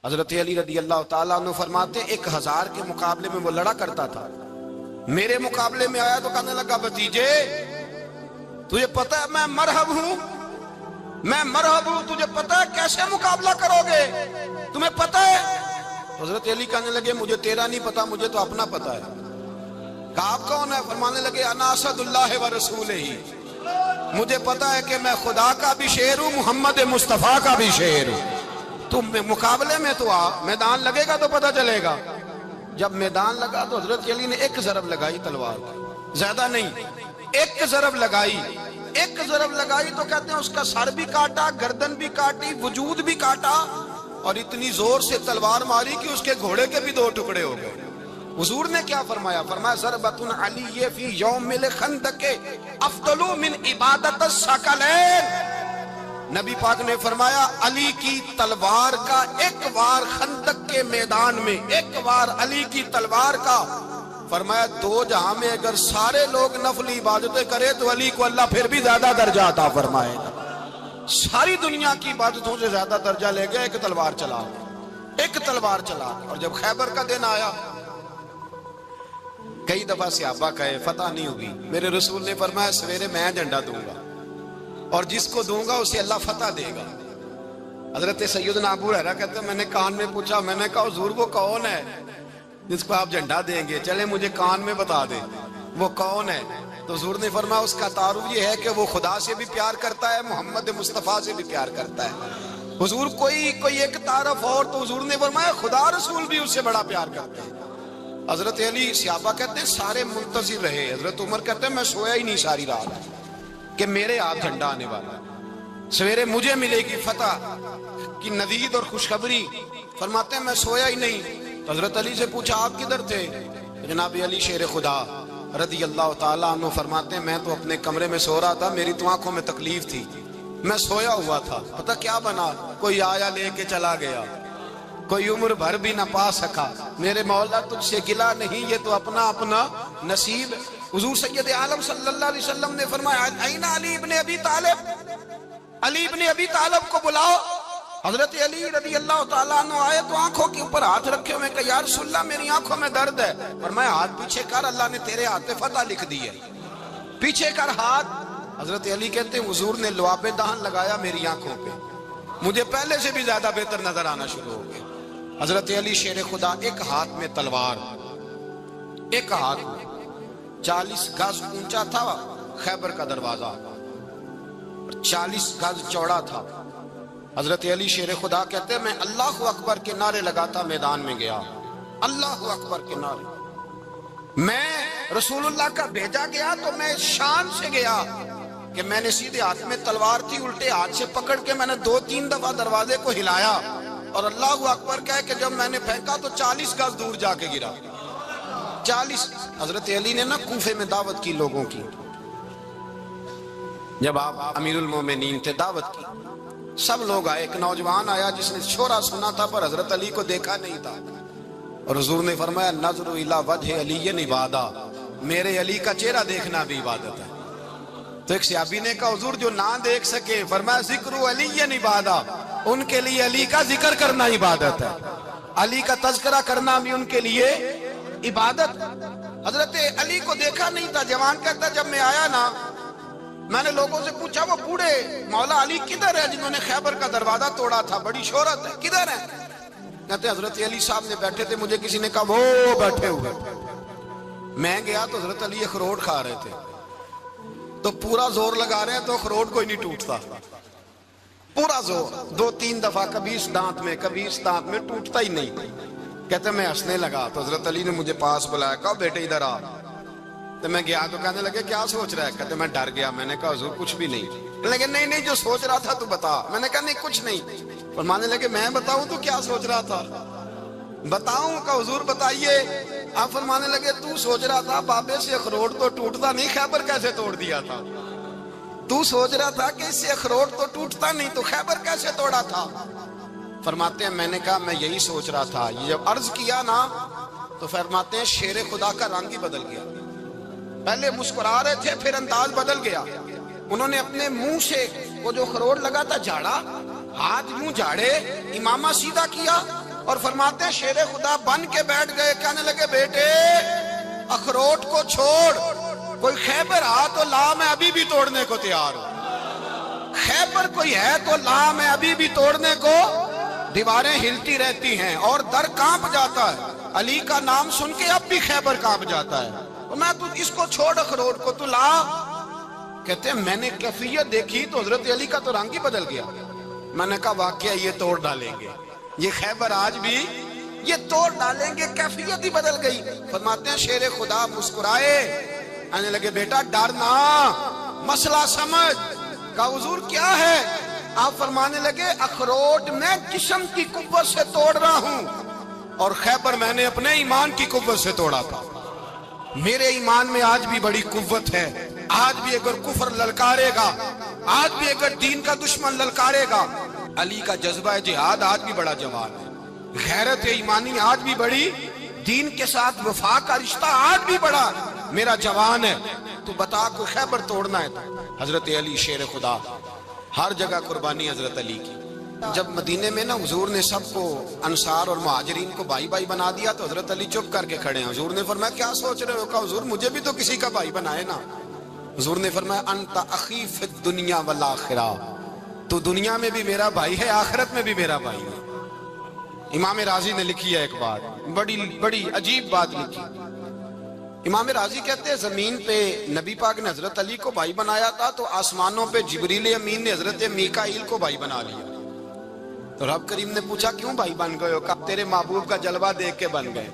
حضرت علی رضی اللہ تعالیٰ عنہ فرماتے 1000 کے مقابلے میں وہ لڑا کرتا تھا، میرے مقابلے میں آیا تو کہنے لگا بھتیجے تجھے پتہ ہے میں مرحب ہوں، تجھے پتہ ہے کیسے مقابلہ کرو گے، تمہیں پتہ ہے؟ حضرت علی کہنے لگے مجھے تیرا نہیں پتا، مجھے تو اپنا پتا ہے۔ کہا آپ کون ہے؟ فرمانے لگے انا اسد اللہ و رسولہ، مجھے پتا ہے کہ میں خدا کا بھی شیر ہوں، محمد مصطفیٰ کا بھی شیر ہوں۔ تم مقابلے میں تو آ، میدان لگے گا تو پتہ چلے گا۔ جب میدان لگا تو حضرت علی نے ایک ضرب لگائی تلوار کی، زیادہ نہیں، ایک ضرب لگائی تو کہتے ہیں اس کا سر بھی کاٹا، گردن بھی کاٹی، وجود بھی کاٹا، اور اتنی زور سے تلوار ماری کہ اس کے گھوڑے کے بھی 2 ٹکڑے ہو گئے۔ حضور نے کیا فرمایا؟ فرمایا ضربۃ علی فی یوم الخندق افضل من عبادت الثقلین۔ نبی پاک نے فرمایا علی کی تلوار کا ایک وار خندق کے میدان میں، ایک وار علی کی تلوار کا، فرمایا 2 جہاں میں اگر سارے لوگ نفل عبادتیں کرے تو علی کو اللہ پھر بھی زیادہ درجہ عطا فرمائے گا۔ ساری دنیا کی عبادتوں سے زیادہ درجہ لے گیا ایک تلوار چلا۔ اور جب خیبر کا دن آیا، کئی دفعہ صحابہ کہے فتح نہیں ہوگی، میرے رسول نے فرمایا سویرے میں جھنڈا دوں گا اور جس کو دوں گا اسے اللہ فتح دے گا۔ حضرت سیدنا ابو ہریرہ کہتے ہیں میں نے کان میں پوچھا، میں نے کہا حضور وہ کون ہے جس کو آپ جھنڈا دیں گے؟ چلے مجھے کان میں بتا دیں وہ کون ہے۔ تو حضور نے فرمایا اس کا تعارف یہ ہے کہ وہ خدا سے بھی پیار کرتا ہے، محمد مصطفیٰ سے بھی پیار کرتا ہے۔ حضور کوئی ایک تعارف اور، تو حضور نے فرمایا خدا رسول بھی اس سے بڑا پیار کرتے ہیں۔ حضرت علی صحابہ کہتے ہیں سارے منتظر رہے، حضرت عمر کہتے ہیں میں سویا ہی نہیں ساری رات کہ میرے ہاتھ جھنڈا آنے والا، سویرے مجھے ملے گی فتح کی نوید اور خوشخبری۔ فرماتے ہیں میں سویا ہی نہیں۔ حضرت علی سے پوچھا آپ کدھر تھے؟ جناب علی شیر خدا رضی اللہ تعالیٰ عنہ فرماتے ہیں میں تو اپنے کمرے میں سو رہا تھا، میری تو آنکھوں میں تکلیف تھی، میں سویا ہوا تھا، پتہ کیا بنا؟ کوئی آیا لے کے چلا گیا، کوئی عمر بھر بھی نہ پا سکا۔ میرے مولا تجھ سے گلہ نہیں، یہ تو اپنا نصیب۔ حضور سید عالم صلی اللہ علیہ وسلم نے فرمایا این علی ابن ابی طالب، علی ابن ابی طالب کو بلاؤ۔ حضرت علی رضی اللہ تعالیٰ عنہ آئے تو آنکھوں کے اوپر ہاتھ رکھے ہوئے کہ یا رسول اللہ میری آنکھوں میں درد ہے، فرمایا ہاتھ پیچھے کر، اللہ نے تیرے ہاتھ پہ فتح لکھ دی ہے، پیچھے کر ہاتھ۔ حضرت علی کہتے ہیں حضور نے لعاب دہن لگایا میری آنکھوں پہ، مجھے پہلے سے بھی زیادہ بہتر نظر آنا شروع ہو گیا۔ حضرت علی شیر خدا ایک ہاتھ میں تلوار، ایک ہاتھ میں 40 گز اونچا تھا خیبر کا دروازہ، 40 گز چوڑا تھا۔ حضرت علی شیر خدا کہتے ہیں میں اللہ اکبر کے نعرے لگاتا میدان میں گیا، اللہ اکبر کے نعرے۔ میں رسول اللہ کا بھیجا گیا تو میں شان سے گیا کہ میں نے سیدھے ہاتھ میں تلوار تھی، الٹے ہاتھ سے پکڑ کے میں نے 2-3 دفعہ دروازے کو ہلایا اور اللہ اکبر کہہ کہ جب میں نے پھینکا تو 40 گز دور جا کے گرا۔ 40۔ حضرت علی نے نا کوفے میں دعوت کی لوگوں کی، جب آپ امیر المومنین تھے دعوت کی، سب لوگ آئے، ایک نوجوان آیا جس نے شورا سنا تھا پر حضرت علی کو دیکھا نہیں تھا، اور حضور نے فرمایا نظر الی وجہ علی عبادہ، میرے علی کا چہرہ دیکھنا بھی عبادت ہے۔ تو ایک صحابی نے کہا حضور جو نہ دیکھ سکے، فرمایا ذکر علی عبادہ، ان کے لیے علی کا ذکر کرنا عبادت ہے، علی کا تذکرہ کرنا بھی ان کے لیے عبادت۔ حضرت علی کو دیکھا نہیں تھا، جوان کہتا جب میں آیا نا میں نے لوگوں سے پوچھا وہ بوڑھے مولا علی کدھر ہے جنہوں نے خیبر کا دروازہ توڑا تھا، بڑی شہرت ہے، کدھر ہے؟ کہتے حضرت علی صاحب نے بیٹھے تھے، مجھے کسی نے کہا وہ بیٹھے ہوئے۔ میں گیا تو حضرت علی اخروٹ کھا رہے تھے، تو پورا زور لگا رہے ہیں تو اخروٹ کوئی نہیں ٹوٹتا، پورا زور 2-3 دفعہ، کبھی اس دانت میں کبھی اس دانت میں، ٹوٹتا ہی نہیں۔ کہتے میں ہنسنے لگا تو حضرت علی نے مجھے پاس بلایا، کہا بیٹے ادھر آ۔ تو میں گیا تو کہنے لگے کیا سوچ رہا ہے؟ کہتے میں ڈر گیا، میں نے کہا حضور کچھ بھی نہیں۔ لیکن نہیں جو سوچ رہا تھا تو بتا۔ میں نے کہا نہیں کچھ نہیں۔ فرمانے لگے میں بتاؤں تو کیا سوچ رہا تھا؟ بتاؤں؟ کہ حضور بتائیے۔ آپ فرمانے لگے تو سوچ رہا تھا بابے سے اخروٹ تو ٹوٹتا نہیں، خیبر کیسے توڑ دیا تھا؟ تو سوچ رہا تھا کہ اس سے اخروٹ تو ٹوٹتا نہیں تو خیبر کیسے توڑا تھا؟ فرماتے ہیں میں نے کہا میں یہی سوچ رہا تھا۔ یہ جب عرض کیا نا تو فرماتے ہیں شیر خدا کا رنگ ہی بدل گیا، پہلے مسکرا رہے تھے پھر انداز بدل گیا۔ انہوں نے اپنے منہ سے وہ جو خروٹ لگا تھا جھاڑا، ہاتھ منہ جھاڑے، امامہ سیدھا کیا اور فرماتے ہیں شیر خدا بن کے بیٹھ گئے, کہنے لگے بیٹے اخروٹ کو چھوڑ, کوئی خیبر آ تو لا, میں ابھی بھی توڑنے کو تیار ہوں. خیبر کوئی ہے تو لا, میں ابھی بھی توڑنے کو. دیواریں ہلتی رہتی ہیں اور در کانپ جاتا ہے, علی کا نام سن کے اب بھی خیبر کانپ جاتا ہے. میں تو اس کو چھوڑ اخروٹ کو, تو لا. کہتے ہیں میں نے کیفیت دیکھی تو حضرت علی کا تو رنگ ہی بدل گیا. میں نے کہا واقعہ یہ توڑ ڈالیں گے, یہ خیبر آج بھی یہ توڑ ڈالیں گے, کیفیت ہی بدل گئی. فرماتے ہیں شیر خدا مسکرائے, آنے لگے بیٹا ڈرنا, مسئلہ سمجھ. کہا حضور کیا ہے؟ آپ فرمانے لگے اخروٹ میں جسم کی قوت سے توڑ رہا ہوں اور خیبر میں نے اپنے ایمان کی قوت سے توڑا تھا. میرے ایمان میں آج بھی بڑی قوت ہے, آج بھی اگر کفر للکارے گا, آج بھی اگر دین کا دشمن للکارے گا. علی کا جذبہ جہاد آج بھی بڑا جوان ہے, غیرت ایمانی آج بھی بڑی, دین کے ساتھ وفا کا رشتہ آج بھی بڑا میرا جوان ہے. تو بتا کوئی خیبر توڑنا ہے تو حضرت علی شیر خدا, ہر جگہ قربانی حضرت علی کی. جب مدینے میں نا حضور نے سب کو انصار اور مہاجرین کو بھائی بھائی بنا دیا تو حضرت علی چپ کر کے کھڑے ہیں. حضور نے فرمایا کیا سوچ رہے ہو؟ کہا حضور مجھے بھی تو کسی کا بھائی بنائے نا. حضور نے فرمایا انت اخی فی الدنیا والآخرہ, تو دنیا میں بھی میرا بھائی ہے, آخرت میں بھی میرا بھائی ہے. امام راضی نے لکھی ہے ایک بات, بڑی عجیب بات لکھی. امام راضی کہتے ہیں زمین پہ نبی پاک نے حضرت علی کو بھائی بنایا تھا تو آسمانوں پہ جبریل امین نے حضرت میکائیل کو بھائی بنا لیا. تو رب کریم نے پوچھا کیوں بھائی بن گئے ہو؟ کہا تیرے محبوب کا جلوہ دیکھ کے بن گئے.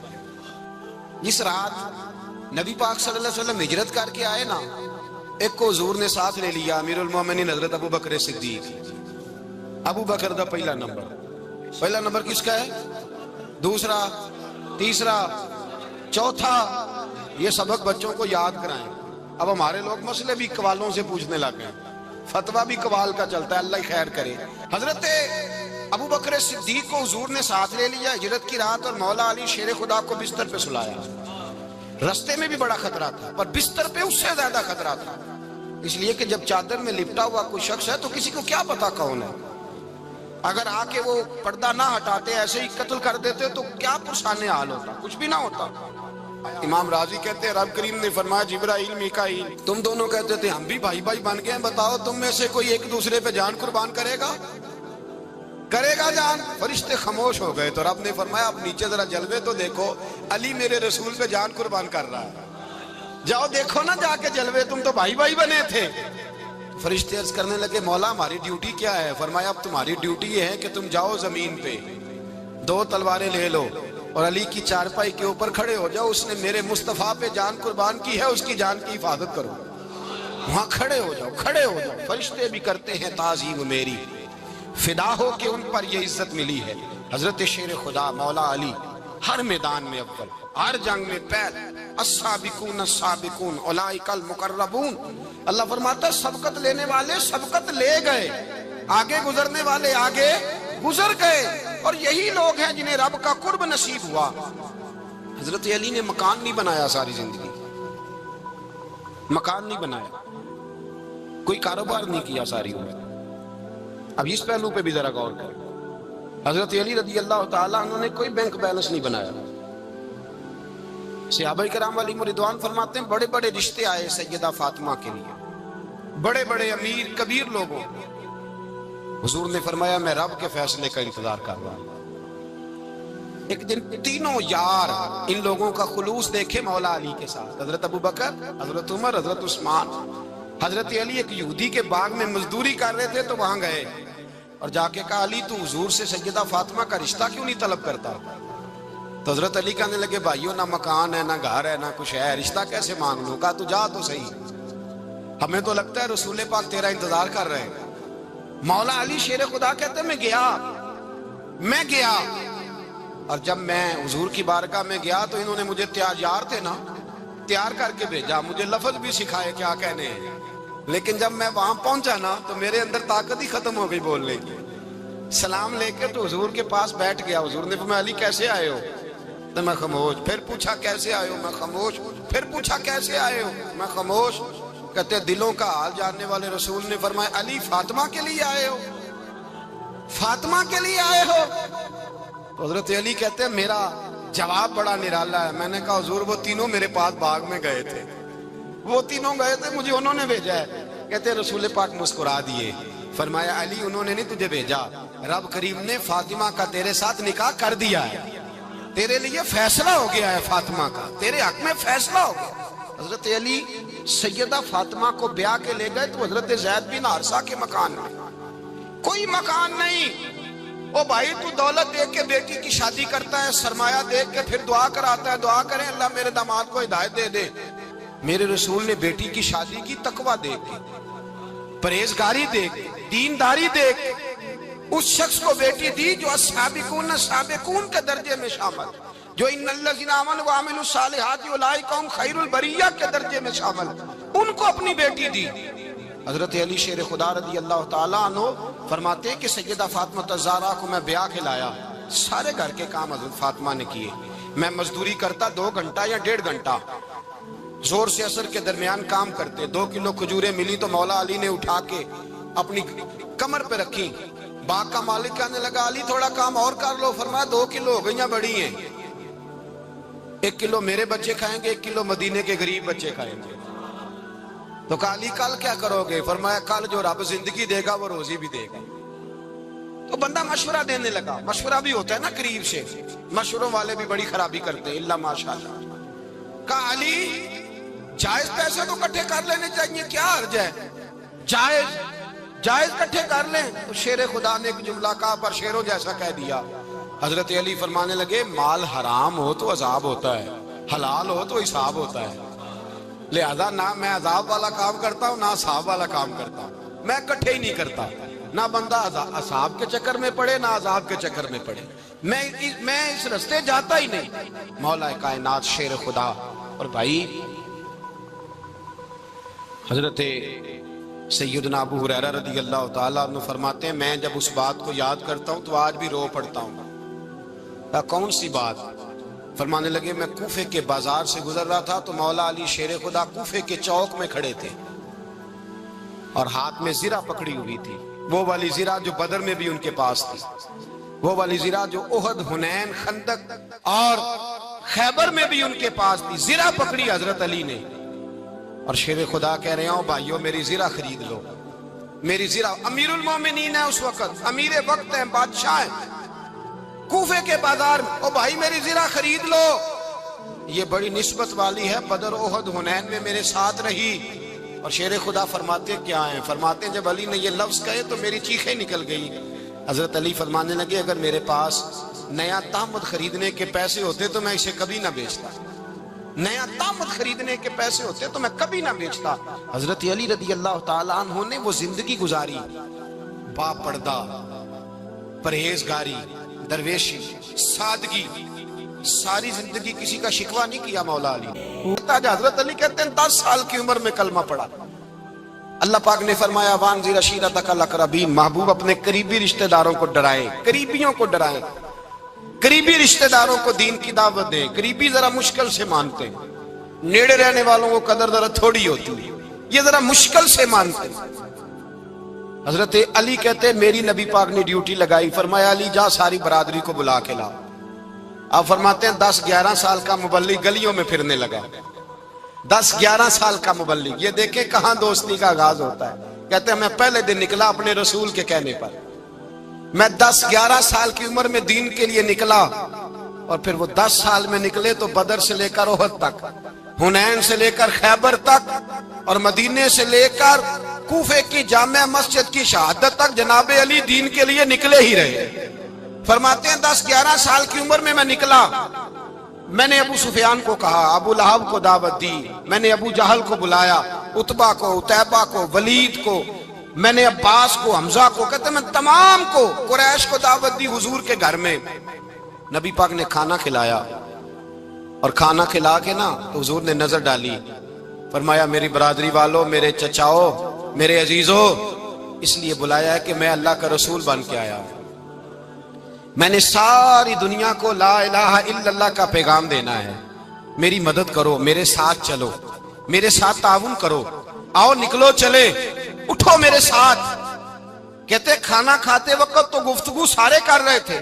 جس رات نبی پاک صلی اللہ علیہ وسلم ہجرت کر کے آئے نا, ایک کو حضور نے ساتھ لے لیا, امیر المومنین حضرت ابو بکر صدیق. ابو بکر دا پہلا نمبر کس کا ہے؟ دوسرا, تیسرا, چوتھا. یہ سبق بچوں کو یاد کرائیں. اب ہمارے لوگ مسئلے بھی قوالوں سے پوچھنے لگ گئے, فتویٰ بھی قوال کا چلتا ہے, اللہ خیر کرے. حضرت ابو بکر صدیق کو حضور نے ساتھ لے لیا ہجرت کی رات, اور مولا علی شیر خدا کو بستر پہ سلایا. رستے میں بھی بڑا خطرہ تھا پر بستر پہ اس سے زیادہ خطرہ تھا, اس لیے کہ جب چادر میں لپٹا ہوا کوئی شخص ہے تو کسی کو کیا پتا کون ہے. اگر آ کے وہ پردہ نہ ہٹاتے ایسے ہی قتل کر دیتے تو کیا پرسان حال ہوتا, کچھ بھی نہ ہوتا. امام راضی کہتے ہیں رب کریم نے فرمایا جبرائیل میکائیل تم دونوں کہتے تھے ہم بھی بھائی بھائی بن گئے, بتاؤ تم میں سے کوئی ایک دوسرے پہ جان قربان کرے گا جان؟ فرشتے خاموش ہو گئے. تو رب نے فرمایا اب نیچے ذرا جلوے تو دیکھو, علی میرے رسول پہ جان قربان کر رہا ہے, جاؤ دیکھو نا جا کے جلوے, تم تو بھائی بھائی بنے تھے. فرشتے عرض کرنے لگے مولا ہماری ڈیوٹی کیا ہے؟ فرمایا اب تمہاری ڈیوٹی یہ ہے کہ تم جاؤ زمین پہ 2 تلواریں لے لو اور علی کی چارپائی کے اوپر کھڑے ہو جاؤ, اس نے میرے مصطفیٰ پہ جان قربان کی ہے, اس کی جان کی حفاظت کرو. وہاں کھڑے ہو جاؤ. فرشتے بھی کرتے ہیں تعظیم میری, فدا ہو کہ ان پر یہ عزت ملی ہے. حضرت شیر خدا مولا علی ہر میدان میں اول, ہر جنگ میں پہل. السابقون السابقون اولئک المقربون. اللہ فرماتا ہے سبقت لینے والے سبقت لے گئے, آگے گزرنے والے آگے گزر گئے, اور یہی لوگ ہیں جنہیں رب کا قرب نصیب ہوا. حضرت علی نے مکان نہیں بنایا ساری زندگی, مکان نہیں بنایا, کوئی کاروبار نہیں کیا ساری عمر. اب اس پہلو پہ بھی ذرا غور کریں. حضرت علی رضی اللہ تعالیٰ عنہ نے کوئی بینک بیلنس نہیں بنایا. صحابہ کرام علیہم رضوان فرماتے ہیں بڑے بڑے رشتے آئے سیدہ فاطمہ کے لیے, بڑے بڑے امیر کبیر لوگوں. حضور نے فرمایا میں رب کے فیصلے کا انتظار کر رہا ہوں. ایک دن تینوں یار ان لوگوں کا خلوص دیکھے مولا علی کے ساتھ, حضرت ابو بکر, حضرت عمر, حضرت عثمان. حضرت علی ایک یہودی کے باغ میں مزدوری کر رہے تھے تو وہاں گئے اور جا کے کہا علی تو حضور سے سیدہ فاطمہ کا رشتہ کیوں نہیں طلب کرتا؟ تو حضرت علی کہنے لگے بھائیو نہ مکان ہے نہ گھر ہے نہ کچھ ہے, رشتہ کیسے مانگ لوں؟ کہا تو جا تو صحیح, ہمیں تو لگتا ہے رسول پاک تیرا انتظار کر رہے ہیں. مولا علی شیر خدا کہتے میں گیا اور جب میں حضور کی بارگاہ میں گیا تو انہوں نے مجھے تیار کر کے بھیجا, مجھے لفظ بھی سکھائے کیا کہنے ہیں, لیکن جب میں وہاں پہنچا نا تو میرے اندر طاقت ہی ختم ہو گئی بولنے کی. سلام لے کے تو حضور کے پاس بیٹھ گیا. حضور نے فرمایا علی کیسے آئے ہو؟ تو میں خاموش. پھر پوچھا کیسے آئے ہو؟ میں خاموش. پھر پوچھا کیسے آئے ہو؟ میں خاموش. کہتے دلوں کا حال جاننے والے رسول نے فرمایا علی فاطمہ کے لیے آئے ہو؟ فاطمہ کے لیے آئے ہو؟ تو حضرت علی کہتے ہیں میرا جواب بڑا نرالا ہے. میں نے کہا حضور وہ تینوں میرے پاس باغ میں گئے تھے, وہ تینوں گئے تھے, مجھے انہوں نے بھیجا ہے. کہتے رسول پاک مسکرا دیے, فرمایا علی انہوں نے نہیں تجھے بھیجا, رب کریم نے فاطمہ کا تیرے ساتھ نکاح کر دیا ہے, تیرے لیے فیصلہ ہو گیا ہے فاطمہ کا, تیرے حق میں فیصلہ ہو گیا. حضرت علی سیدہ فاطمہ کو بیاہ کے لے گئے تو حضرت زید بن حارثہ کے مکان میں, کوئی مکان نہیں. او بھائی تو دولت دیکھ کے بیٹی کی شادی کرتا ہے, سرمایہ دیکھ کے پھر دعا کراتا ہے, دعا کریں اللہ میرے داماد کو ہدایت دے دے. میرے رسول نے بیٹی کی شادی کی تقوی دیکھ کے, پرہیزگاری دیکھ کے, دینداری دیکھ کے اس شخص کو بیٹی دی جو السابقون السابقون کے درجے میں شامل, جو ان الذین آمنوا وعملوا الصالحات اولئک هم خیر البریہ کے درجے میں شامل, ان کو اپنی بیٹی دی. حضرت علی شیر خدا رضی اللہ تعالیٰ عنہ فرماتے ہیں کہ سیدہ فاطمہ الزہرا کو میں بیاہ کے لایا, سارے گھر کے کام حضرت فاطمہ نے کیے. میں مزدوری کرتا 2 گھنٹہ یا 1.5 گھنٹہ, زور سے عصر کے درمیان کام کرتے. 2 کلو کھجوریں ملی تو مولا علی نے اٹھا کے اپنی کمر پہ رکھی. باغ کا مالک کہنے لگا علی تھوڑا کام اور کر لو. فرمایا 2 کلو ہو گئیاں بڑی ہیں, 1 کلو میرے بچے کھائیں گے, 1 کلو مدینے کے غریب بچے کھائیں گے. تو کہا علی کل کیا کرو گے؟ فرمایا کل جو رب زندگی دے گا وہ روزی بھی دے گا. تو بندہ مشورہ دینے لگا, مشورہ بھی ہوتا ہے نا قریب سے, مشوروں والے بھی بڑی خرابی کرتے ہیں اللہ ماشاءاللہ. کہا علی جائز پیسے تو کٹھے کر لینے چاہیے, کیا حرج ہے, جائز کٹھے کر لیں. تو شیر خدا نے ایک جملہ کہا پر شیروں جیسا کہہ دیا. حضرت علی فرمانے لگے مال حرام ہو تو عذاب ہوتا ہے, حلال ہو تو حساب ہوتا ہے, لہذا نہ میں عذاب والا کام کرتا ہوں نہ حساب والا کام کرتا ہوں, میں کٹھے ہی نہیں کرتا. نہ بندہ عذاب کے چکر میں پڑے نہ عذاب کے چکر میں پڑے, میں اس رستے جاتا ہی نہیں. مولا کائنات شیر خدا. اور بھائی حضرت سیدنا ابو ہریرہ رضی اللہ تعالیٰ عنہ فرماتے ہیں میں جب اس بات کو یاد کرتا ہوں تو آج بھی رو پڑتا ہوں. کون سی بات؟ فرمانے لگے میں کوفے کے بازار سے گزر رہا تھا تو مولا علی شیر خدا کوفے کے چوک میں کھڑے تھے اور ہاتھ میں زرہ پکڑی ہوئی تھی, وہ والی زرہ جو بدر میں بھی ان کے پاس تھی, وہ والی زرہ جو احد, حنین, خندق اور خیبر میں بھی ان کے پاس تھی. زرہ پکڑی حضرت علی نے اور شیر خدا کہہ رہے ہوں بھائیو میری زرہ خرید لو. میری زرہ, امیر المومنین ہے اس وقت, امیر وقت ہیں, بادشاہ ہیں, کوفے کے بازار میں, او بھائی میری زرہ خرید لو. یہ بڑی نسبت والی ہے, بدر, احد, حنین میں میرے ساتھ رہی. اور شیر خدا فرماتے کیا ہیں؟ فرماتے ہیں جب علی نے یہ لفظ کہے تو میری چیخیں نکل گئی. حضرت علی فرمانے لگے اگر میرے پاس نیا تامت خریدنے کے پیسے ہوتے تو میں اسے کبھی نہ بیچتا, نیا تامت خریدنے کے پیسے ہوتے تو میں کبھی نہ بیچتا. حضرت علی رضی اللہ تعالیٰ عنہ نے وہ زندگی گزاری, با پردہ, پرہیزگاری, درویشی, سادگی, ساری زندگی کسی کا شکوہ نہیں کیا مولا علی. حضرت علی کہتے ہیں 10 سال کی عمر میں کلمہ پڑھا. اللہ پاک نے فرمایا وانذر عشیرتک الاقربین, محبوب اپنے قریبی رشتہ داروں کو ڈرائیں, قریبیوں کو ڈرائیں, قریبی رشتہ داروں کو دین کی دعوت دیں. قریبی ذرا مشکل سے مانتے ہیں, نیڑے رہنے والوں کو قدر ذرا تھوڑی ہوتی ہے, یہ ذرا مشکل سے مانتے ہیں. حضرت علی کہتے ہیں میری نبی پاک نے ڈیوٹی لگائی, فرمایا علی جا ساری برادری کو بلا کے لا. آپ فرماتے ہیں 10-11 سال کا مبلغ گلیوں میں پھرنے لگا, 10-11 سال کا مبلغ. یہ دیکھیں کہاں دوستی کا آغاز ہوتا ہے. کہتے ہیں میں پہلے دن نکلا اپنے رسول کے کہنے پر, میں 10-11 سال کی عمر میں دین کے لیے نکلا, اور پھر وہ 10 سال میں نکلے تو بدر سے لے کر احد تک, حنین سے لے کر خیبر تک, اور مدینے سے لے کر کوفے کی جامع مسجد کی شہادت تک جناب علی دین کے لیے نکلے ہی رہے. فرماتے ہیں 10-11 سال کی عمر میں نکلا. میں نے ابو سفیان کو کہا, ابو لہب کو دعوت دی, میں نے ابو جہل کو بلایا, عتبہ کو, عتیبہ کو, ولید کو, میں نے عباس کو, حمزہ کو, کہتے میں تمام کو, قریش کو دعوت دی حضور کے گھر میں. نبی پاک نے کھانا کھلایا, اور کھانا کھلا کے نا تو حضور نے نظر ڈالی, فرمایا میری برادری والوں, میرے چچاؤ, میرے عزیزوں, اس لیے بلایا ہے کہ میں اللہ کا رسول بن کے آیا ہوں. میں نے ساری دنیا کو لا الہ الا اللہ کا پیغام دینا ہے, میری مدد کرو, میرے ساتھ چلو, میرے ساتھ تعاون کرو, آؤ نکلو چلے, اٹھو میرے ساتھ. کہتے کھانا کھاتے وقت تو گفتگو سارے کر رہے تھے,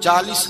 40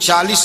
40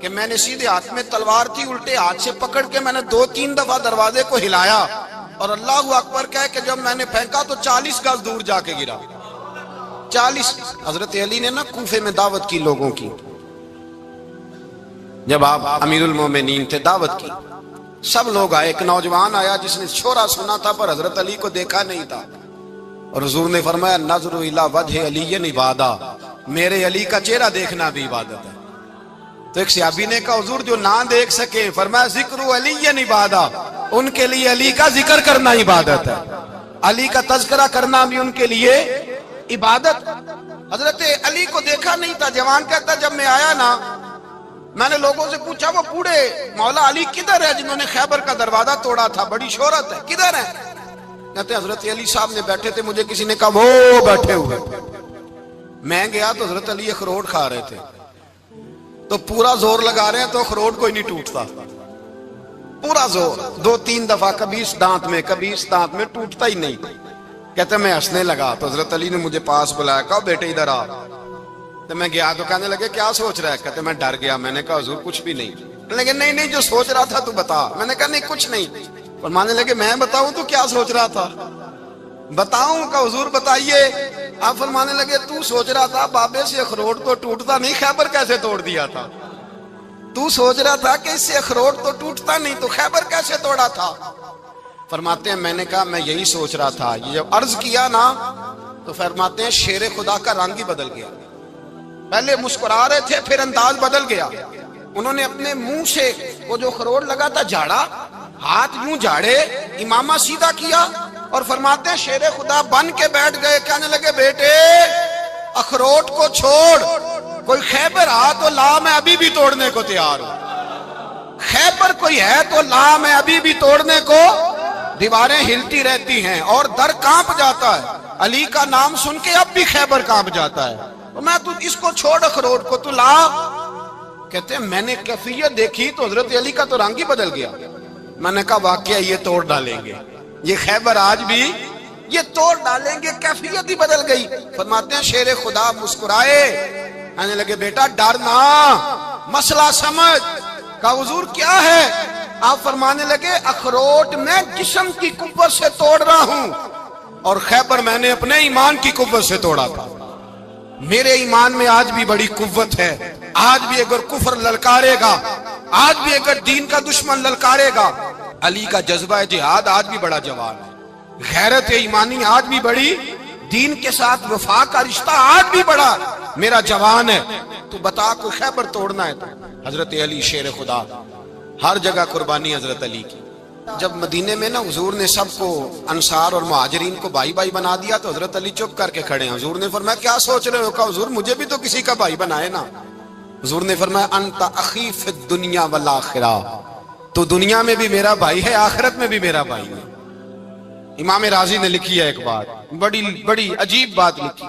کہ میں نے سیدھے ہاتھ میں تلوار تھی، الٹے ہاتھ سے پکڑ کے میں نے 2-3 دفعہ دروازے کو ہلایا اور اللہ اکبر کہہ کہ جب میں نے پھینکا تو 40 گز دور جا کے گرا۔ 40۔ حضرت علی نے نا کوفے میں دعوت کی لوگوں کی، جب آپ امیر المومنین تھے، دعوت کی، سب لوگ آئے۔ ایک نوجوان آیا جس نے شورا سنا تھا پر حضرت علی کو دیکھا نہیں تھا، اور حضور نے فرمایا نظر الی وجہ علی عبادہ، میرے علی کا چہرہ دیکھنا بھی عبادت ہے۔ تو ایک صحابی نے کہا حضور جو نہ دیکھ سکے، فرمایا ذکر علی عبادہ، ان کے لیے علی کا ذکر کرنا عبادت ہے، علی کا تذکرہ کرنا بھی ان کے لیے عبادت۔ حضرت علی کو دیکھا نہیں تھا۔ جوان کہتا جب میں آیا نا، میں نے لوگوں سے پوچھا وہ بوڑھے مولا علی کدھر ہے جنہوں نے خیبر کا دروازہ توڑا تھا، بڑی شہرت ہے، کدھر ہے؟ کہتے حضرت علی صاحب نے بیٹھے تھے، مجھے کسی نے کہا وہ بیٹھے ہوئے۔ میں گیا تو حضرت علی اخروٹ کھا رہے تھے، تو پورا زور لگا رہے ہیں تو اخروٹ کوئی نہیں ٹوٹتا، پورا زور 2-3 دفعہ، کبھی اس دانت میں کبھی اس دانت میں، ٹوٹتا ہی نہیں۔ کہتے میں ہنسنے لگا تو حضرت علی نے مجھے پاس بلایا، کہا بیٹے ادھر آ۔ تو میں گیا تو کہنے لگے کیا سوچ رہا ہے؟ کہتے میں ڈر گیا۔ میں نے کہا حضور کچھ بھی نہیں۔ لیکن نہیں جو سوچ رہا تھا تو بتا۔ میں نے کہا نہیں کچھ نہیں۔ فرمانے لگے میں بتاؤں تو کیا سوچ رہا تھا؟ بتاؤں؟ کہ حضور بتائیے۔ آپ فرمانے لگے تو سوچ رہا تھا بابے سے اخروٹ تو ٹوٹتا نہیں، خیبر کیسے توڑ دیا تھا؟ تو سوچ رہا تھا کہ اس سے اخروٹ تو ٹوٹتا نہیں تو خیبر کیسے توڑا تھا؟ فرماتے ہیں میں نے کہا میں یہی سوچ رہا تھا۔ یہ جب عرض کیا نا تو فرماتے ہیں شیر خدا کا رنگ ہی بدل گیا، پہلے مسکرا رہے تھے پھر انداز بدل گیا۔ انہوں نے اپنے منہ سے وہ جو خروٹ لگا تھا جھاڑا، ہاتھ یوں جھاڑے، امامہ سیدھا کیا، اور فرماتے ہیں شیر خدا بن کے بیٹھ گئے۔ کہنے لگے بیٹے اخروٹ کو چھوڑ، کوئی خیبر آ تو لا، میں ابھی بھی توڑنے کو تیار ہوں۔ خیبر کوئی ہے تو لا، میں ابھی بھی توڑنے کو۔ دیواریں ہلتی رہتی ہیں اور در کانپ جاتا ہے، علی کا نام سن کے اب بھی خیبر کانپ جاتا ہے، تو میں تو اس کو چھوڑ اخروٹ کو تو لا۔ کہتے ہیں میں نے کیفیت دیکھی تو حضرت علی کا تو رنگ ہی بدل گیا۔ میں نے کہا واقعہ یہ توڑ ڈالیں گے، یہ خیبر آج بھی یہ توڑ ڈالیں گے، کیفیت ہی بدل گئی۔ فرماتے ہیں شیر خدا مسکرائے، کہنے لگے بیٹا ڈرنا، مسئلہ سمجھ۔ کہا حضور کیا ہے؟ آپ فرمانے لگے اخروٹ میں جسم کی قوت سے توڑ رہا ہوں، اور خیبر میں نے اپنے ایمان کی قوت سے توڑا تھا۔ میرے ایمان میں آج بھی بڑی قوت ہے، آج بھی اگر کفر للکارے گا، آج بھی اگر دین کا دشمن للکارے گا، علی کا جذبہ جہاد آج بھی بڑا جوان ہے، غیرت ایمانی آج بھی بڑی، دین کے ساتھ وفا کا رشتہ آج بھی بڑا میرا جوان ہے۔ تو بتا کوئی خیبر توڑنا ہے تو حضرت علی شیر خدا، ہر جگہ قربانی حضرت علی کی۔ جب مدینے میں نا حضور نے سب کو انصار اور مہاجرین کو بھائی بھائی بنا دیا تو حضرت علی چپ کر کے کھڑے ہیں۔ حضور نے فرمایا کیا سوچ رہے ہو؟ کہا حضور مجھے بھی تو کسی کا بھائی بنائے نا۔ حضور نے فرمایا انت اخی فی الدنیا والآخرہ، تو دنیا میں بھی میرا بھائی ہے، آخرت میں بھی میرا بھائی ہے۔ امام راضی نے لکھی ہے ایک بات، بڑی عجیب بات لکھی۔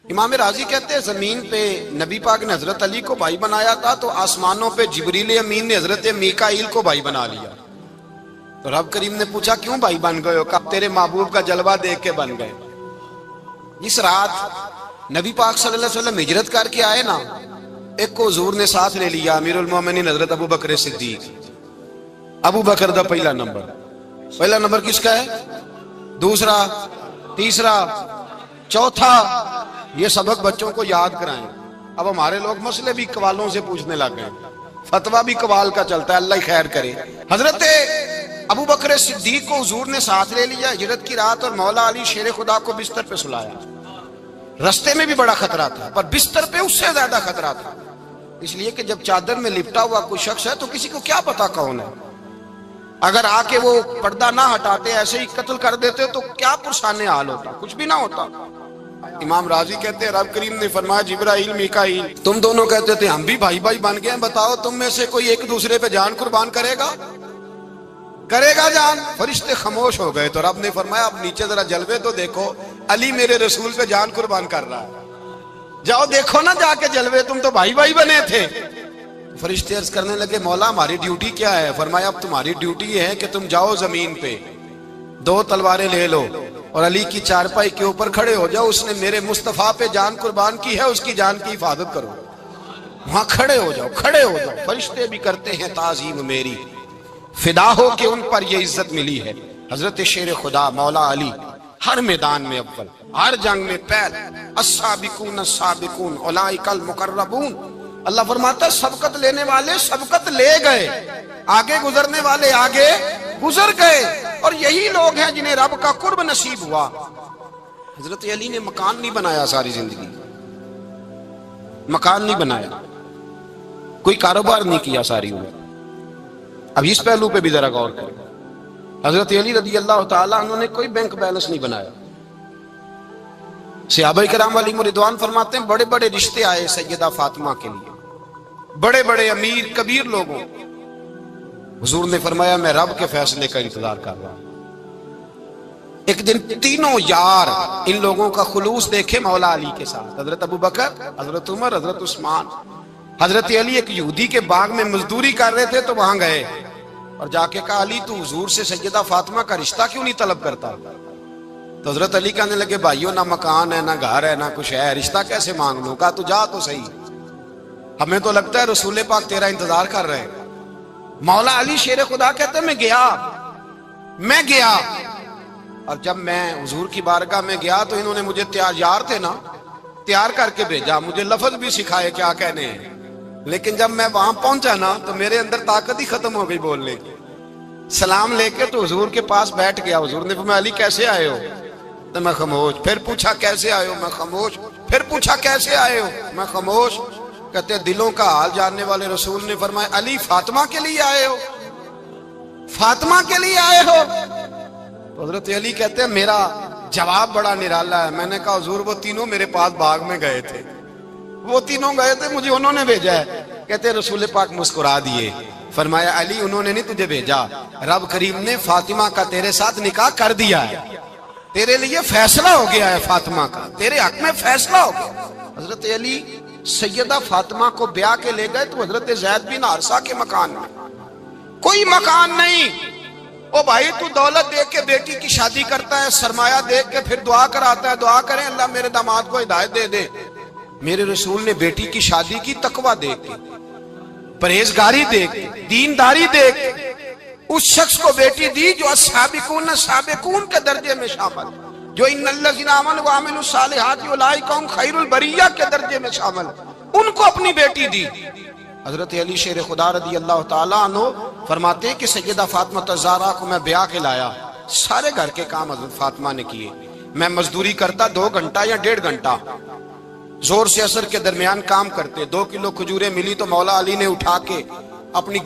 امام راضی کہتے ہیں زمین پہ نبی پاک نے حضرت علی کو بھائی بنایا تھا تو آسمانوں پہ جبریل امین نے حضرت میکائیل کو بھائی بنا لیا۔ تو رب کریم نے پوچھا کیوں بھائی بن گئے ہو؟ کہا تیرے محبوب کا جلوہ دیکھ کے بن گئے۔ جس رات نبی پاک صلی اللہ علیہ وسلم ہجرت کر کے آئے نا، ایک کو حضور نے ساتھ لے لیا، امیر المومنین حضرت ابو بکر صدیق۔ ابو بکر دا پہلا نمبر کس کا ہے؟ دوسرا، تیسرا، چوتھا، یہ سبق بچوں کو یاد کرائیں۔ اب ہمارے لوگ مسئلے بھی قوالوں سے پوچھنے لگ گئے، فتویٰ بھی قوال کا چلتا ہے، اللہ ہی خیر کرے۔ حضرت ابو بکر صدیق کو حضور نے ساتھ لے لیا ہجرت کی رات، اور مولا علی شیر خدا کو بستر پہ سلایا۔ رستے میں بھی بڑا خطرہ تھا پر بستر پہ اس سے زیادہ خطرہ تھا، اس لیے کہ جب چادر میں لپٹا ہوا کوئی شخص ہے تو کسی کو کیا پتا کون ہے، اگر آ کے وہ پردہ نہ ہٹاتے ایسے ہی قتل کر دیتے تو کیا پرسانے حال ہوتا، کچھ بھی نہ ہوتا۔ امام راضی کہتے ہیں رب کریم نے فرمایا جبرائیل میکائیل تم دونوں کہتے تھے ہم بھی بھائی بھائی بن گئے ہیں، بتاؤ تم میں سے کوئی ایک دوسرے پہ جان قربان کرے گا جان؟ فرشتے خاموش ہو گئے تو رب نے فرمایا اب نیچے ذرا جلوے تو دیکھو، علی میرے رسول پہ جان قربان کر رہا ہے، جاؤ دیکھو نا جا کے جلوے، تم تو بھائی بھائی بنے تھے۔ فرشتے عرض کرنے لگے مولا ہماری ڈیوٹی کیا ہے؟ فرمایا اب تمہاری ڈیوٹی یہ ہے کہ تم جاؤ زمین پہ 2 تلواریں لے لو اور علی کی چارپائی کے اوپر کھڑے ہو جاؤ، اس نے میرے مصطفیٰ پہ جان قربان کی ہے، اس کی جان کی حفاظت کرو۔ وہاں کھڑے ہو جاؤ، کھڑے ہو جاؤ، فرشتے بھی کرتے ہیں تعظیم میری، فدا ہو کہ ان پر یہ عزت ملی ہے۔ حضرت شیر خدا مولا علی ہر میدان میں اول، ہر جنگ میں پہل، السابقون السابقون اولئک المقربون۔ اللہ فرماتا ہے سبقت لینے والے سبقت لے گئے، آگے گزرنے والے آگے گزر گئے، اور یہی لوگ ہیں جنہیں رب کا قرب نصیب ہوا۔ حضرت علی نے مکان نہیں بنایا ساری زندگی، مکان نہیں بنایا، کوئی کاروبار نہیں کیا ساری عمر۔ اب اس پہلو پہ بھی ذرا غور کریں، حضرت علی رضی اللہ تعالیٰ عنہ نے کوئی بینک بیلنس نہیں بنایا۔ صحابہ کرام علیہم رضوان فرماتے ہیں بڑے بڑے رشتے آئے سیدہ فاطمہ کے لیے، بڑے بڑے امیر کبیر لوگوں، حضور نے فرمایا میں رب کے فیصلے کا انتظار کر رہا ہوں۔ ایک دن تینوں یار ان لوگوں کا خلوص دیکھے مولا علی کے ساتھ، حضرت ابوبکر، حضرت عمر، حضرت عثمان۔ حضرت علی ایک یہودی کے باغ میں مزدوری کر رہے تھے تو وہاں گئے اور جا کے کہا علی تو حضور سے سیدہ فاطمہ کا رشتہ کیوں نہیں طلب کرتا؟ تو حضرت علی کہنے لگے بھائیو نہ مکان ہے نہ گھر ہے نہ کچھ ہے، رشتہ کیسے مانگ لوں؟ کہا تو جا تو صحیح، ہمیں تو لگتا ہے رسول پاک تیرا انتظار کر رہے ہیں۔ مولا علی شیر خدا کہتے ہیں میں گیا اور جب میں حضور کی بارگاہ میں گیا تو انہوں نے مجھے تیار تھے نا، تیار کر کے بھیجا، مجھے لفظ بھی سکھائے کیا کہنے ہیں، لیکن جب میں وہاں پہنچا نا تو میرے اندر طاقت ہی ختم ہو گئی بولنے کی۔ سلام لے کے تو حضور کے پاس بیٹھ گیا، حضور نے فرمایا علی کیسے آئے ہو؟ تو میں خاموش، پھر پوچھا کیسے آئے ہو؟ میں خاموش، پھر پوچھا کیسے آئے ہو؟ میں خاموش۔ کہتے دلوں کا حال جاننے والے رسول نے فرمایا علی فاطمہ کے لیے آئے ہو؟ فاطمہ کے لیے آئے ہو؟ تو حضرت علی کہتے ہیں میرا جواب بڑا نرالا ہے۔ میں نے کہا حضور وہ تینوں میرے پاس باغ میں گئے تھے، وہ تینوں گئے تھے، مجھے انہوں نے بھیجا ہے۔ کہتے رسول پاک مسکرا دیے، فرمایا علی انہوں نے نہیں تجھے بھیجا، رب کریم نے فاطمہ کا تیرے ساتھ نکاح کر دیا ہے، تیرے لیے فیصلہ ہو گیا ہے، فاطمہ کا تیرے حق میں فیصلہ ہو گیا۔ حضرت علی سیدہ فاطمہ کو بیاہ کے لے گئے تو حضرت زید بن حارثہ کے مکان میں کوئی مکان نہیں۔ او بھائی تو دولت دیکھ کے بیٹی کی شادی کرتا ہے، سرمایہ دیکھ کے پھر دعا کراتا ہے، دعا کریں اللہ میرے داماد کو ہدایت دے دے۔ میرے رسول نے بیٹی کی شادی کی تقوی دیکھ کے، پرہیزگاری دیکھ کے، دینداری دیکھ کے اس شخص کو بیٹی دی جو السابقون السابقون کے درجے میں شامل، جو ان الذین آمنوا وعملوا الصالحات اولئک هم خیر البریہ کے درجے میں شامل، ان کو اپنی بیٹی دی۔ حضرت علی شیر خدا رضی اللہ تعالیٰ عنہ فرماتے ہیں کہ سیدہ فاطمہ الزہرا کو میں بیاہ کے لایا، سارے گھر کے کام حضرت فاطمہ نے کیے، میں مزدوری کرتا 2 گھنٹہ یا 1.5 گھنٹہ، زور سے عصر کے درمیان کام کرتے، 2 کلو کھجوریں ملی تو مولا علی نے اٹھا کے اپنی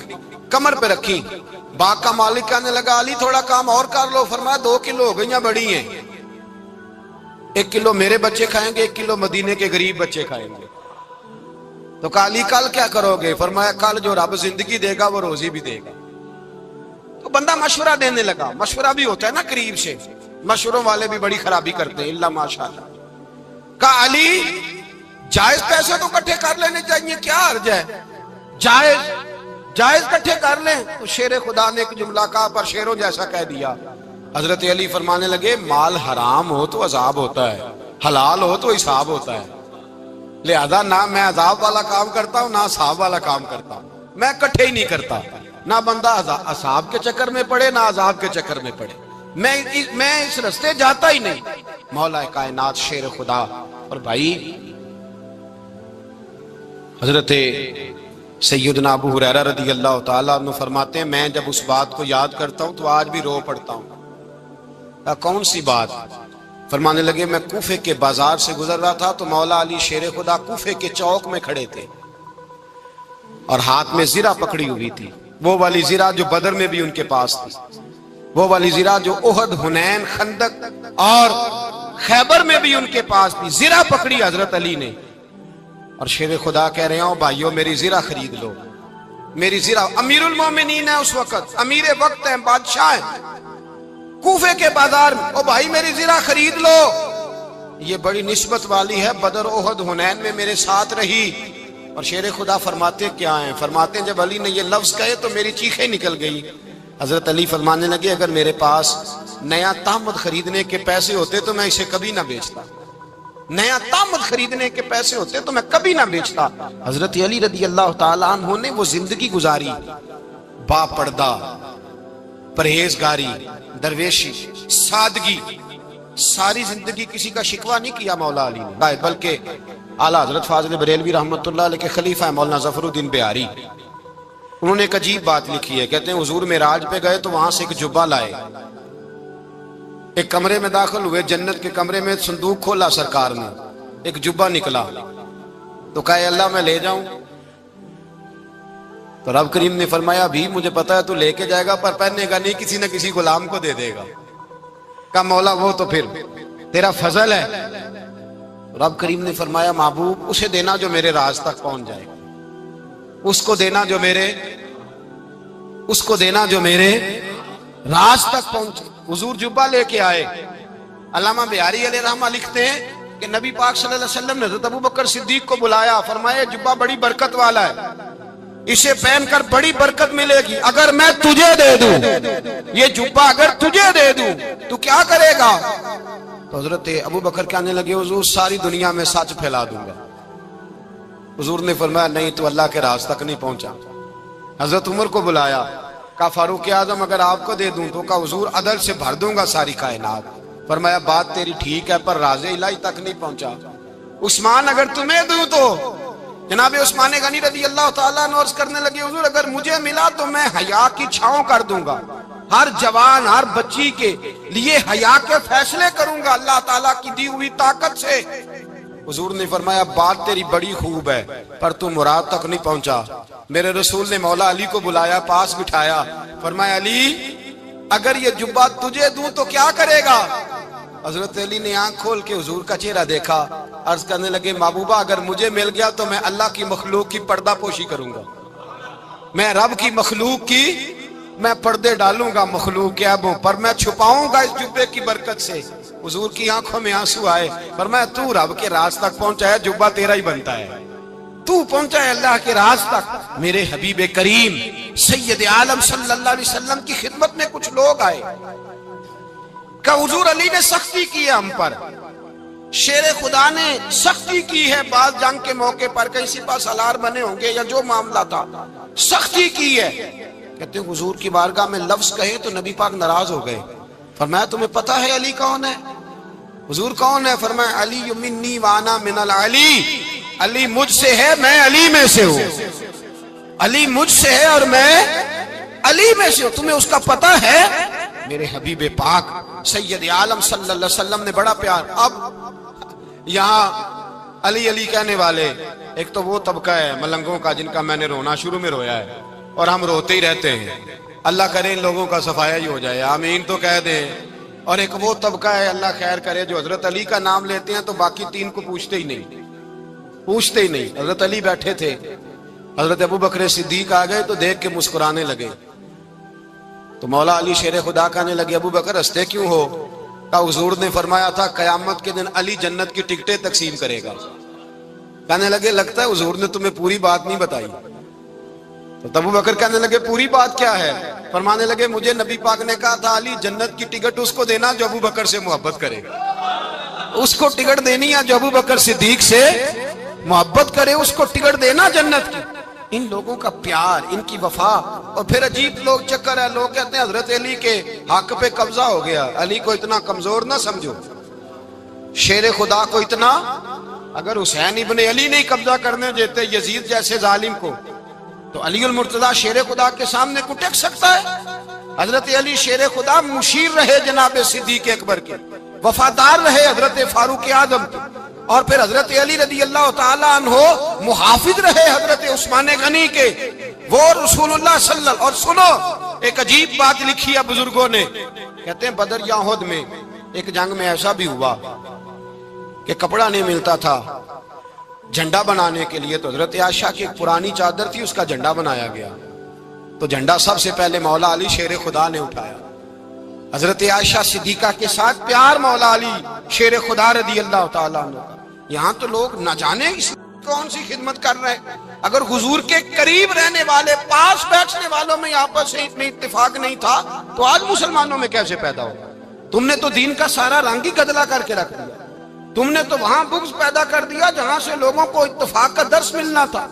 کمر پہ رکھی۔ باغ کا مالک کہنے لگا علی تھوڑا کام اور کر لو، فرمایا 2 کلو ہو گئیں بڑی ہیں، 1 کلو میرے بچے کھائیں گے، 1 کلو مدینے کے غریب بچے کھائیں گے۔ تو کہا علی کل کیا کرو گے؟ فرمایا کل جو رب زندگی دے گا وہ روزی بھی دے گا۔ تو بندہ مشورہ دینے لگا، مشورہ بھی ہوتا ہے نا قریب سے، مشوروں والے بھی بڑی خرابی کرتے ہیں اللہ ماشاءاللہ۔ کہا علی جائز پیسے تو کٹھے کر لینے چاہیے، کیا حرج ہے، جائز کٹھے کر لیں۔ تو شیر خدا نے ایک جملہ کہا پر شیروں جیسا کہہ دیا۔ حضرت علی فرمانے لگے مال حرام ہو تو عذاب ہوتا ہے، حلال ہو تو حساب ہوتا ہے، لہذا نہ میں عذاب والا کام کرتا ہوں نہ حساب والا کام کرتا ہوں، میں کٹھے ہی نہیں کرتا، نہ بندہ حساب کے چکر میں پڑے نہ عذاب کے چکر میں پڑے، میں اس رستے جاتا ہی نہیں۔ مولا کائنات شیر خدا۔ اور بھائی حضرت سیدنا ابو ہریرہ رضی اللہ تعالیٰ عنہ فرماتے ہیں میں جب اس بات کو یاد کرتا ہوں تو آج بھی رو پڑتا ہوں۔ کون سی بات؟ فرمانے لگے میں کوفے کے بازار سے گزر رہا تھا تو مولا علی شیر خدا کوفے کے چوک میں کھڑے تھے اور ہاتھ میں زرہ پکڑی ہوئی تھی، وہ والی زرہ جو بدر میں بھی ان کے پاس تھی، وہ والی زرہ جو احد، حنین، خندق اور خیبر میں بھی ان کے پاس تھی۔ زرہ پکڑی حضرت علی نے اور شیر خدا کہہ رہے ہوں بھائیو میری زرہ خرید لو، میری زرہ۔ امیر المومنین ہے اس وقت، امیر وقت ہیں، بادشاہ ہیں، کوفے کے بازار میں، او بھائی میری زرہ خرید لو، یہ بڑی نسبت والی ہے، بدر، احد، حنین میں میرے ساتھ رہی۔ اور شیر خدا فرماتے کیا ہیں؟ فرماتے ہیں جب علی نے یہ لفظ کہے تو میری چیخیں نکل گئی۔ حضرت علی فرمانے لگے اگر میرے پاس نیا تہمت خریدنے کے پیسے ہوتے تو میں اسے کبھی نہ بیچتا، نیا تامد خریدنے کے پیسے ہوتے تو میں کبھی نہ بیچتا۔ حضرت علی رضی اللہ تعالیٰ عنہ نے وہ زندگی گزاری، با پردہ، پرہیزگاری، درویشی، سادگی، ساری زندگی کسی کا شکوہ نہیں کیا مولا علی نے، بلکہ اعلیٰ حضرت فاضل بریلوی رحمۃ اللہ علیہ کے خلیفہ مولانا ظفر الدین بہاری، انہوں نے ایک عجیب بات لکھی ہے، کہتے ہیں حضور معراج پہ گئے تو وہاں سے ایک جبہ لائے، ایک کمرے میں داخل ہوئے، جنت کے کمرے میں صندوق کھولا سرکار نے، ایک جبہ نکلا تو کہا اللہ میں لے جاؤں؟ تو رب کریم نے فرمایا بھی مجھے پتا ہے تو لے کے جائے گا پر پہننے گا نہیں، کسی نہ کسی غلام کو دے دے گا۔ کہا مولا وہ تو پھر تیرا فضل ہے۔ رب کریم نے فرمایا محبوب اسے دینا جو میرے راز تک پہنچ جائے، اس کو دینا جو میرے راز تک پہنچے۔ حضور جبہ لے کے آئے۔ علامہ بہاری علیہ رحمہ لکھتے ہیں کہ نبی پاک صلی اللہ علیہ وسلم نے حضرت ابوبکر صدیق کو بلایا، فرمایا جبہ بڑی برکت والا ہے، اسے پہن کر بڑی برکت ملے گی، اگر میں تجھے دے دوں یہ جبہ، اگر تجھے دے دوں تو کیا کرے گا؟ تو حضرت ابوبکر کہنے لگے حضور ساری دنیا میں سچ پھیلا دوں گا۔ حضور نے فرمایا نہیں تو اللہ کے راز تک نہیں پہنچا۔ حضرت عمر کو بلایا، کہا فاروق اعظم اگر آپ کو دے دوں تو کہا حضور عدل سے بھر دوں گا ساری کائنات۔ فرمایا بات تیری ٹھیک ہے پر راز الہی تک نہیں پہنچا۔ عثمان اگر تمہیں دوں تو جناب عثمان غنی رضی اللہ تعالیٰ عنہ عرض کرنے لگے حضور اگر مجھے ملا تو میں حیا کی چھاؤں کر دوں گا، ہر جوان ہر بچی کے لیے حیا کے فیصلے کروں گا اللہ تعالیٰ کی دی ہوئی طاقت سے۔ حضور نے فرمایا بات تیری بڑی خوب ہے پر تو مراد تک نہیں پہنچا۔ میرے رسول نے مولا علی کو بلایا، پاس بٹھایا، فرمایا علی اگر یہ جبہ تجھے دوں تو کیا کرے گا؟ حضرت علی نے آنکھ کھول کے حضور کا چہرہ دیکھا، عرض کرنے لگے محبوبہ اگر مجھے مل گیا تو میں اللہ کی مخلوق کی پردہ پوشی کروں گا، میں رب کی مخلوق کی میں پردے ڈالوں گا مخلوق کے عیبوں پر، میں چھپاؤں گا اس جبے کی برکت سے۔ حضور کی آنکھوں میں آنسو آئے، فرمایا تو رب کے راز تک پہنچا ہے، جبہ تیرا ہی بنتا ہے، تو پہنچا ہے اللہ کے راز تک۔ میرے حبیب کریم سید عالم صلی اللہ علیہ وسلم کی خدمت میں کچھ لوگ آئے کہ حضور علی نے سختی کی ہے ہم پر، شیر خدا نے سختی کی ہے، بعض جنگ کے موقع پر کہیں سپہ سالار بنے ہوں گے یا جو معاملہ تھا سختی کی ہے۔ کہتے ہیں حضور کی بارگاہ میں لفظ کہے تو نبی پاک ناراض ہو گئے۔ فرمایا تمہیں پتا ہے علی کون ہے؟ حضور کون ہے؟ فرمایا علی منی وانا من العلی، علی مجھ سے ہے میں علی میں سے ہوں، علی مجھ سے ہے اور میں علی میں سے ہوں، تمہیں اس کا پتہ ہے؟ میرے حبیب پاک سید عالم صلی اللہ علیہ وسلم نے بڑا پیار۔ اب یہاں علی علی کہنے والے ایک تو وہ طبقہ ہے ملنگوں کا جن کا میں نے رونا شروع میں رویا ہے اور ہم روتے ہی رہتے ہیں، اللہ کرے ان لوگوں کا صفایا ہی ہو جائے، آمین تو کہہ دیں۔ اور ایک وہ طبقہ ہے اللہ خیر کرے جو حضرت علی کا نام لیتے ہیں تو باقی تین کو پوچھتے ہی نہیں۔ حضرت علی بیٹھے تھے، حضرت ابوبکر صدیق آ گئے تو دیکھ کے مسکرانے لگے، تو مولا علی شیر خدا کہنے لگے ابوبکر ہنستے کیوں ہو؟ کہا حضور نے فرمایا تھا قیامت کے دن علی جنت کی ٹکٹیں تقسیم کرے گا۔ کہنے لگے لگتا ہے حضور نے تمہیں پوری بات نہیں بتائی۔ تو ابوبکر کہنے لگے پوری بات کیا ہے؟ فرمانے لگے مجھے نبی پاک نے کہا تھا علی جنت کی ٹکٹ اس کو دینا جو ابوبکر سے محبت کرے، اس کو ٹکٹ دینی ہے جو ابوبکر صدیق سے محبت کرے، اس کو ٹکٹ دینا جنت کی۔ ان لوگوں کا پیار، ان کی وفا۔ اور پھر عجیب لوگ چکر ہے، لوگ کہتے ہیں حضرت علی کے حق پہ قبضہ ہو گیا، علی کو اتنا کمزور نہ سمجھو، شیر خدا کو اتنا، اگر حسین ابن علی نہیں قبضہ کرنے دیتے یزید جیسے ظالم کو تو علی المرتضی شیر خدا کے سامنے کو ٹک سکتا ہے؟ حضرت علی شیر خدا مشیر رہے جناب صدیق اکبر کے، وفادار رہے حضرت فاروق اعظم کے، اور پھر حضرت علی رضی اللہ تعالیٰ عنہ محافظ رہے حضرت عثمان غنی کے، وہ رسول اللہ صلی اللہ علیہ وسلم۔ اور سنو ایک عجیب بات لکھی ہے بزرگوں نے، کہتے ہیں بدر یا احد میں ایک جنگ میں ایسا بھی ہوا کہ کپڑا نہیں ملتا تھا جھنڈا بنانے کے لیے، تو حضرت عائشہ کی ایک پرانی چادر تھی، اس کا جھنڈا بنایا گیا، تو جھنڈا سب سے پہلے مولا علی شیر خدا نے اٹھایا۔ حضرت عائشہ صدیقہ کے ساتھ پیار مولا علی شیر خدا رضی اللہ تعالیٰ عنہ کا۔ یہاں تو لوگ نہ جانے اس کون سی خدمت کر رہے ہیں، اگر حضور کے قریب رہنے والے پاس بیٹھنے والوں میں آپس میں اتفاق نہیں تھا تو آج مسلمانوں میں کیسے پیدا ہو؟ تم نے تو دین کا سارا رنگ ہی گدلا کر کے رکھ دیا۔ تم نے تو وہاں بغض پیدا کر دیا جہاں سے لوگوں کو اتفاق کا درس ملنا تھا،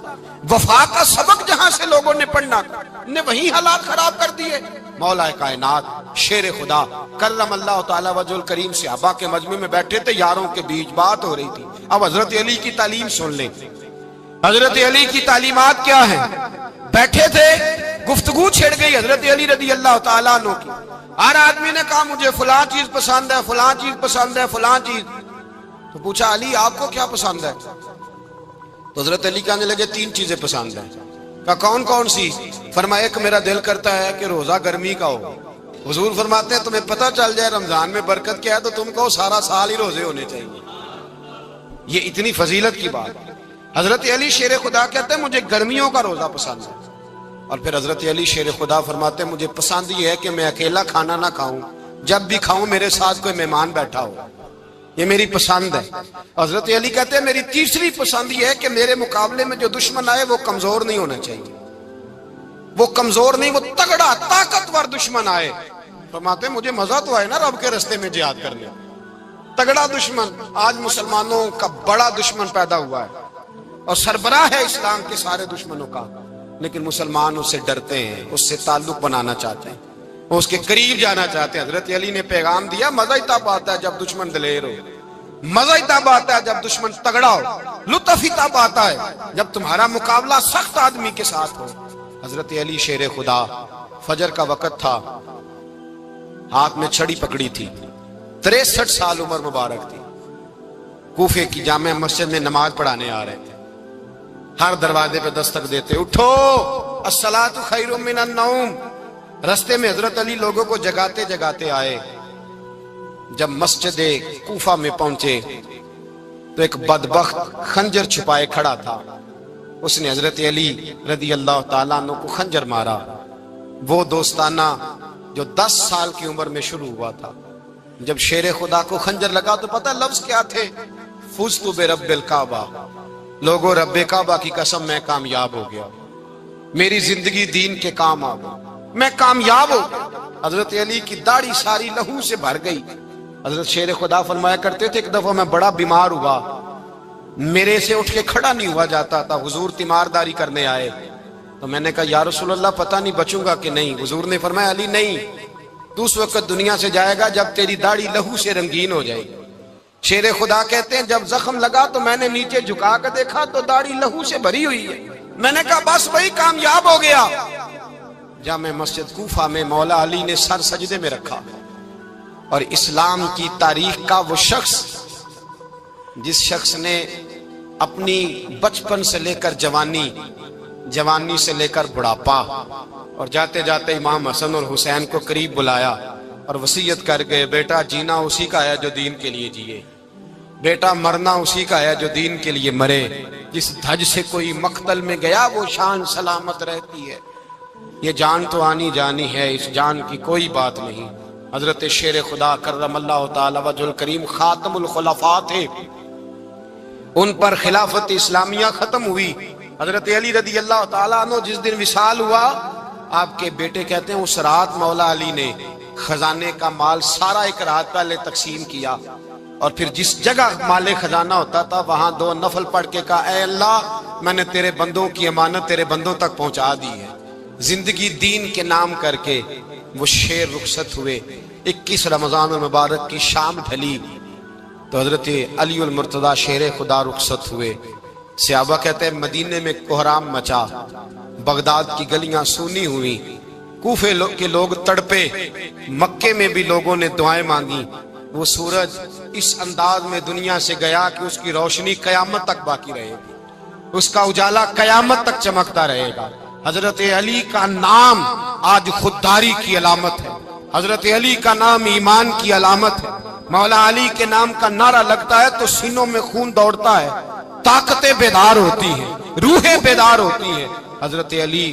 وفا کا سبق جہاں سے لوگوں نے پڑھنا تھا، نے وہی حالات خراب کر دیے۔ مولا کائنات شیر خدا کرم اللہ تعالی وجہ الکریم صحابہ کے مجمع میں بیٹھے تھے، یاروں کے بیچ بات ہو رہی تھی۔ اب حضرت علی کی تعلیم سن لیں، حضرت علی کی تعلیمات کیا ہیں۔ بیٹھے تھے، گفتگو چھڑ گئی حضرت علی رضی اللہ تعالیٰ عنہ کی۔ ہر آدمی نے کہا مجھے فلاں چیز پسند ہے، فلاں چیز پسند ہے، فلاں چیز۔ تو پوچھا علی آپ کو کیا پسند ہے؟ تو حضرت علی کہنے لگے 3 چیزیں پسند ہیں۔ کہا کون کون سی؟ فرمایا ایک میرا دل کرتا ہے کہ روزہ گرمی کا ہو۔ حضور فرماتے ہیں تمہیں پتہ چل جائے رمضان میں برکت کیا ہے تو تم کہو سارا سال ہی روزے ہونے چاہیے۔ یہ اتنی فضیلت کی بات۔ حضرت علی شیر خدا کہتے ہیں مجھے گرمیوں کا روزہ پسند ہے۔ اور پھر حضرت علی شیر خدا فرماتے ہیں مجھے پسند یہ ہے کہ میں اکیلا کھانا نہ کھاؤں، جب بھی کھاؤں میرے ساتھ کوئی مہمان بیٹھا ہو، یہ میری پسند ہے۔ حضرت علی کہتے ہیں میری تیسری پسند یہ ہے کہ میرے مقابلے میں جو دشمن آئے وہ کمزور نہیں ہونا چاہیے، وہ کمزور نہیں، وہ تگڑا طاقتور دشمن آئے۔ فرماتے ہیں مجھے مزہ تو آئے نا رب کے رستے میں جہاد کرنے۔ تگڑا دشمن، آج مسلمانوں کا بڑا دشمن پیدا ہوا ہے اور سربراہ ہے اسلام کے سارے دشمنوں کا، لیکن مسلمان اس سے ڈرتے ہیں، اس سے تعلق بنانا چاہتے ہیں، وہ اس کے قریب جانا چاہتے ہیں۔ حضرت علی نے پیغام دیا مزہ ہی تب آتا ہے جب دشمن دلیر ہو، مزہ ہی تب آتا ہے جب دشمن تگڑا ہو، لطف ہی تب آتا ہے جب تمہارا مقابلہ سخت آدمی کے ساتھ ہو۔ حضرت علی شیر خدا، فجر کا وقت تھا، ہاتھ میں چھڑی پکڑی تھی، 63 سال عمر مبارک تھی، کوفے کی جامع مسجد میں نماز پڑھانے آ رہے تھے۔ ہر دروازے پہ دستک دیتے اٹھو الصلاۃ خیر من النوم۔ رستے میں حضرت علی لوگوں کو جگاتے جگاتے آئے۔ جب مسجد کوفہ میں پہنچے تو ایک بدبخت خنجر چھپائے کھڑا تھا، اس نے حضرت علی رضی اللہ تعالیٰ عنہ کو خنجر مارا۔ وہ دوستانہ جو 10 سال کی عمر میں شروع ہوا تھا، جب شیر خدا کو خنجر لگا تو پتہ لفظ کیا تھے؟ فزت برب الکعبہ، لوگوں رب کعبہ کی قسم میں کامیاب ہو گیا، میری زندگی دین کے کام آ گئی، میں کامیاب ہو گیا۔ حضرت علی کی داڑھی ساری لہو سے بھر گئی۔ حضرت شیر خدا فرمایا کرتے تھے ایک دفعہ میں بڑا بیمار ہوا، میرے سے اٹھ کے کھڑا نہیں ہوا جاتا تھا، حضور تیمارداری کرنے آئے تو میں نے کہا یا رسول اللہ پتہ نہیں بچوں گا کہ نہیں۔ حضور نے فرمایا علی نہیں، تو اس وقت دنیا سے جائے گا جب تیری داڑھی لہو سے رنگین ہو جائے گی۔ شیر خدا کہتے ہیں جب زخم لگا تو میں نے نیچے جھکا کر دیکھا تو داڑھی لہو سے بھری ہوئی ہے، میں نے کہا بس وہی کامیاب ہو گیا۔ جامع مسجد کوفہ میں مولا علی نے سر سجدے میں رکھا، اور اسلام کی تاریخ کا وہ شخص جس شخص نے اپنی بچپن سے لے کر جوانی، جوانی سے لے کر بڑھاپا، اور جاتے جاتے امام حسن اور حسین کو قریب بلایا اور وصیت کر گئے بیٹا جینا اسی کا ہے جو دین کے لیے جیے، بیٹا مرنا اسی کا ہے جو دین کے لیے مرے، جس دھج سے کوئی مقتل میں گیا وہ شان سلامت رہتی ہے، یہ جان تو آنی جانی ہے، اس جان کی کوئی بات نہیں۔ حضرت شیر خدا کرم اللہ تعالی وجہ الکریم خاتم الخلفاء تھے، ان پر خلافت اسلامیہ ختم ہوئی۔ حضرت علی رضی اللہ تعالیٰ عنہ جس دن وصال ہوا، آپ کے بیٹے کہتے ہیں اس رات مولا علی نے خزانے کا مال سارا ایک رات پہلے تقسیم کیا، اور پھر جس جگہ مال خزانہ ہوتا تھا وہاں 2 نفل پڑھ کے کہا اے اللہ میں نے تیرے بندوں کی امانت تیرے بندوں تک پہنچا دی ہے۔ زندگی دین کے نام کر کے وہ شیر رخصت ہوئے۔ 21 رمضان المبارک کی شام ڈھلی تو حضرت علی المرتضی شیر خدا رخصت ہوئے۔ صحابہ کہتے ہیں مدینے میں کوہرام مچا، بغداد کی گلیاں سونی ہوئی، کوفے کے لوگ تڑپے، مکے میں بھی لوگوں نے دعائیں مانگی۔ وہ سورج اس انداز میں دنیا سے گیا کہ اس کی روشنی قیامت تک باقی رہے گی، اس کا اجالا قیامت تک چمکتا رہے گا۔ حضرت علی کا نام آج خودداری کی علامت ہے، حضرت علی کا نام ایمان کی علامت ہے۔ مولا علی کے نام کا نعرہ لگتا ہے تو سینوں میں خون دوڑتا ہے، طاقتیں بیدار ہوتی ہیں، روحیں بیدار ہوتی ہیں۔ حضرت علی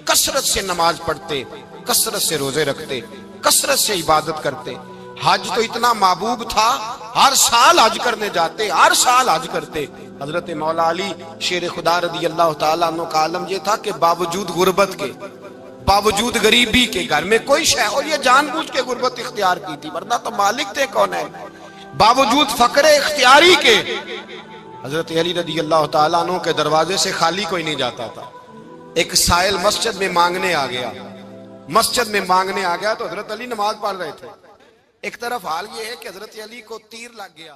کثرت سے نماز پڑھتے، کثرت سے روزے رکھتے، کثرت سے عبادت کرتے۔ حج تو اتنا محبوب تھا، ہر سال حج کرنے جاتے، ہر سال حج کرتے۔ حضرت مولا علی شیر خدا رضی اللہ تعالیٰ عنہ کا عالم یہ تھا کہ باوجود غربت کے، باوجود غریبی کے، گھر میں کوئی شے، اور یہ جان بوجھ کے غربت اختیار کی تھی، ورنہ تو مالک تھے کون ہے۔ باوجود فقر اختیاری کے حضرت علی رضی اللہ تعالیٰ عنہ کے دروازے سے خالی کوئی نہیں جاتا تھا. ایک سائل مسجد میں مانگنے آ گیا, تو حضرت علی نماز پڑھ رہے تھے. ایک طرف حال یہ ہے کہ حضرت علی کو تیر لگ گیا.